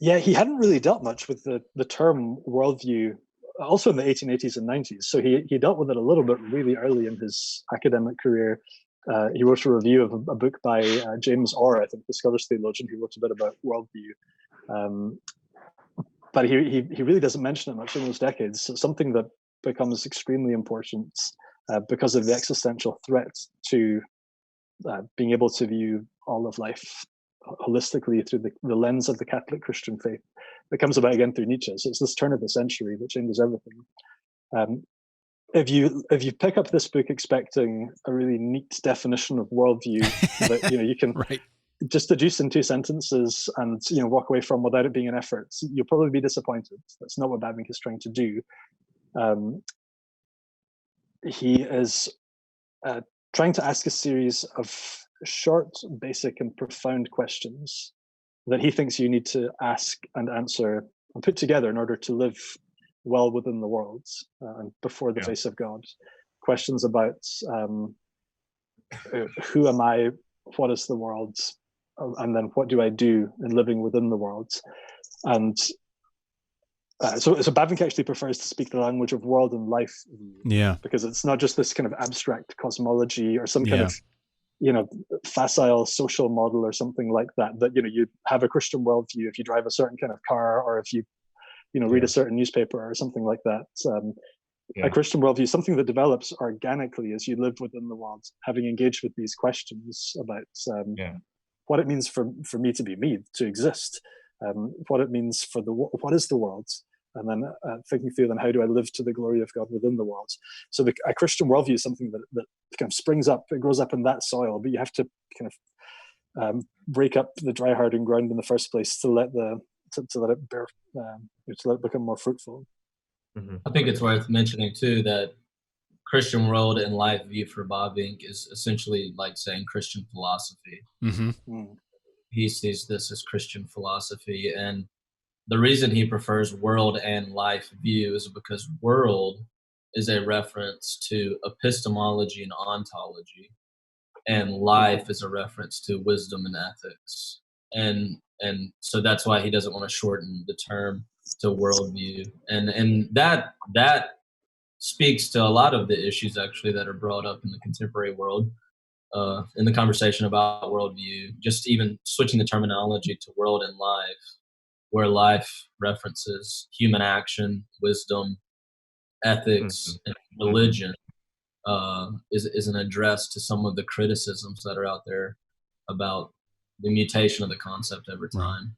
Yeah, he hadn't really dealt much with the term worldview, also in the 1880s and 90s. So he dealt with it a little bit really early in his academic career. He wrote a review of a book by James Orr, I think, the Scottish theologian, who wrote a bit about worldview. But he really doesn't mention it much in those decades. So something that becomes extremely important because of the existential threat to being able to view all of life holistically through the lens of the Catholic Christian faith that comes about again through Nietzsche. So it's this turn of the century that changes everything. If you pick up this book expecting a really neat definition of worldview that you can right. just deduce in 2 sentences and walk away from without it being an effort, you'll probably be disappointed. That's not what Bavinck is trying to do. He is trying to ask a series of short, basic, and profound questions that he thinks you need to ask and answer and put together in order to live well within the world and before the face of God. Questions about who am I, what is the world, and then what do I do in living within the world. And so Bavinck actually prefers to speak the language of world and life, because it's not just this kind of abstract cosmology or some kind of facile social model or something like that you have a Christian worldview if you drive a certain kind of car, or if you read a certain newspaper or something like that. A Christian worldview is something that develops organically as you live within the world, having engaged with these questions about what it means for me to be me, to exist, what it means for what is the world, and then thinking through then how do I live to the glory of God within the world. So a Christian worldview is something that kind of springs up, it grows up in that soil, but you have to kind of break up the dry hardened ground in the first place to let it bear, to let it become more fruitful. Mm-hmm. I think it's worth mentioning too that Christian world and life view for Bavinck is essentially like saying Christian philosophy. Mm-hmm. He sees this as Christian philosophy, and the reason he prefers world and life view is because world is a reference to epistemology and ontology, and life is a reference to wisdom and ethics. And so that's why he doesn't want to shorten the term to worldview. And that speaks to a lot of the issues actually that are brought up in the contemporary world, in the conversation about worldview, just even switching the terminology to world and life, where life references human action, wisdom, ethics, and religion, is an address to some of the criticisms that are out there about the mutation of the concept over time.